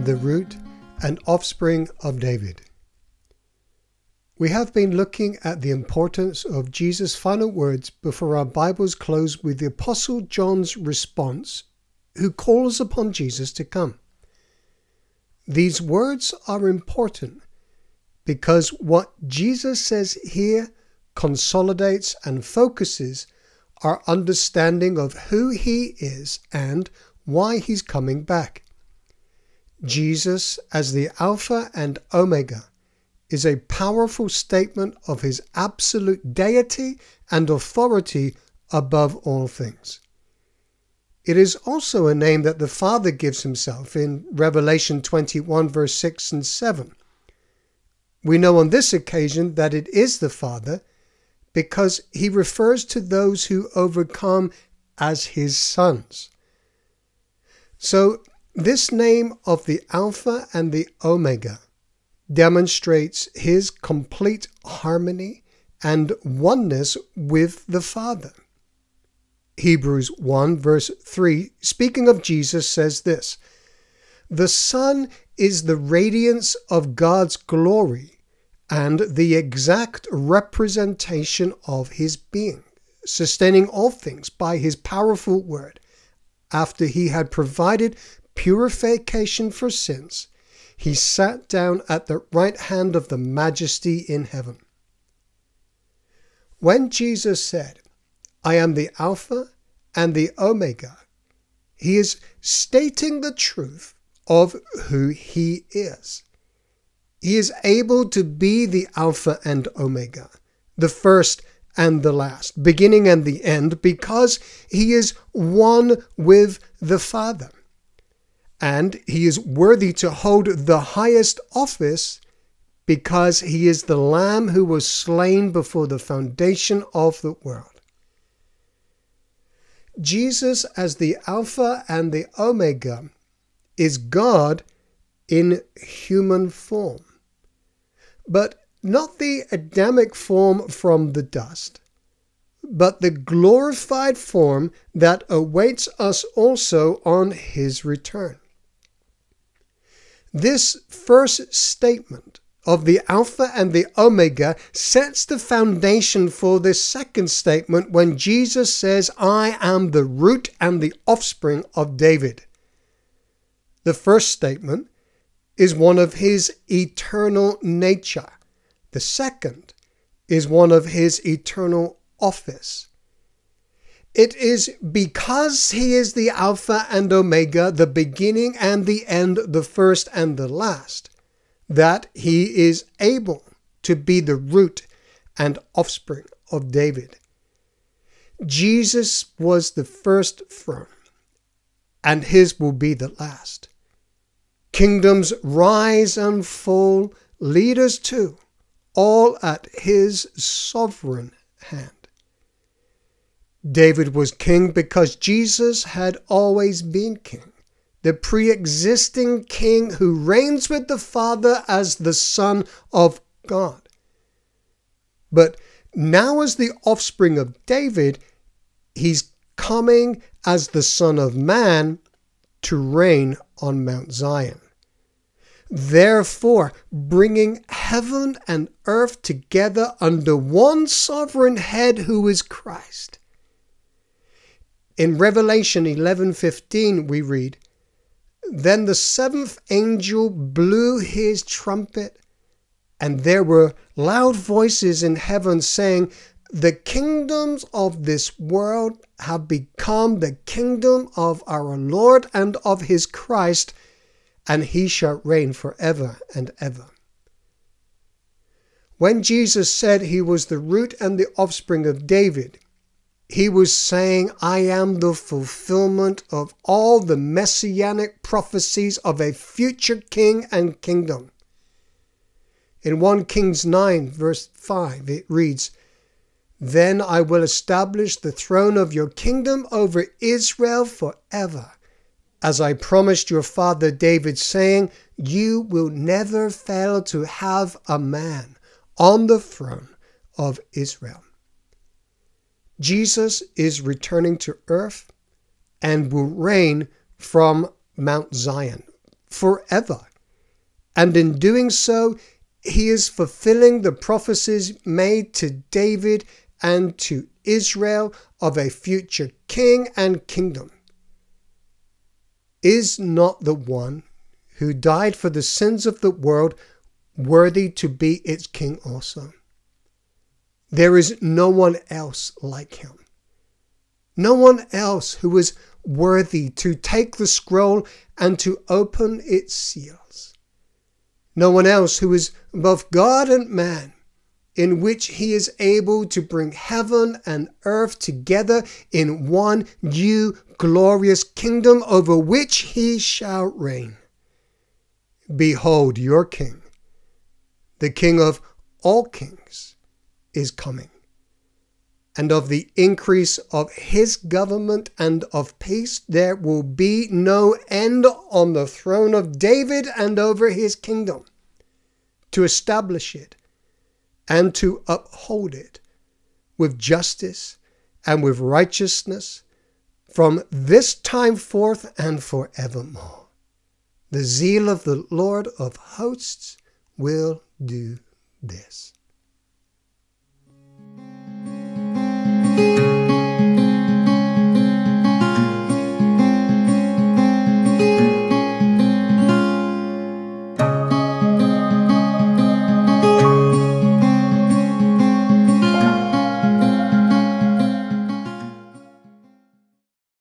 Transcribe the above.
am the root and offspring of David. We have been looking at the importance of Jesus' final words before our Bibles close with the Apostle John's response, who calls upon Jesus to come. These words are important because what Jesus says here consolidates and focuses our understanding of who he is and why he's coming back. Jesus as the Alpha and Omega is a powerful statement of his absolute deity and authority above all things. It is also a name that the Father gives himself in Revelation 21 verse 6 and 7. We know on this occasion that it is the Father because he refers to those who overcome as his sons. So this name of the Alpha and the Omega demonstrates his complete harmony and oneness with the Father. Hebrews 1 verse 3, speaking of Jesus, says this: "The Son is the radiance of God's glory and the exact representation of his being, sustaining all things by his powerful word. After he had provided purification for sins, he sat down at the right hand of the Majesty in heaven." When Jesus said, "I am the Alpha and the Omega," he is stating the truth of who he is. He is able to be the Alpha and Omega, the first and the last, beginning and the end, because he is one with the Father. And he is worthy to hold the highest office because he is the Lamb who was slain before the foundation of the world. Jesus as the Alpha and the Omega is God in human form, but not the Adamic form from the dust, but the glorified form that awaits us also on his return. This first statement of the Alpha and the Omega sets the foundation for the second statement when Jesus says, "I am the root and the offspring of David." The first statement is one of his eternal nature. The second is one of his eternal office. It is because he is the Alpha and Omega, the beginning and the end, the first and the last, that he is able to be the root and offspring of David. Jesus was the first throne, and his will be the last. Kingdoms rise and fall, leaders too, all at his sovereign hand. David was king because Jesus had always been king, the pre-existing king who reigns with the Father as the Son of God. But now as the offspring of David, he's coming as the Son of Man to reign on Mount Zion, therefore bringing heaven and earth together under one sovereign head who is Christ. In Revelation 11:15 we read, "Then the seventh angel blew his trumpet, and there were loud voices in heaven saying, 'The kingdoms of this world have become the kingdom of our Lord and of his Christ, and he shall reign forever and ever.'" When Jesus said he was the root and the offspring of David, he was saying, "I am the fulfillment of all the messianic prophecies of a future king and kingdom." In 1 Kings 9 verse 5 it reads, "Then I will establish the throne of your kingdom over Israel forever, as I promised your father David, saying, you will never fail to have a man on the throne of Israel." Jesus is returning to earth and will reign from Mount Zion forever. And in doing so, he is fulfilling the prophecies made to David and to Israel of a future king and kingdom. Is not the one who died for the sins of the world worthy to be its king also? There is no one else like him. No one else who is worthy to take the scroll and to open its seals. No one else who is above God and man, in which he is able to bring heaven and earth together in one new glorious kingdom over which he shall reign. Behold, your king, the King of all kings, is coming, and of the increase of his government and of peace there will be no end on the throne of David and over his kingdom, to establish it and to uphold it with justice and with righteousness from this time forth and forevermore. The zeal of the Lord of hosts will do this.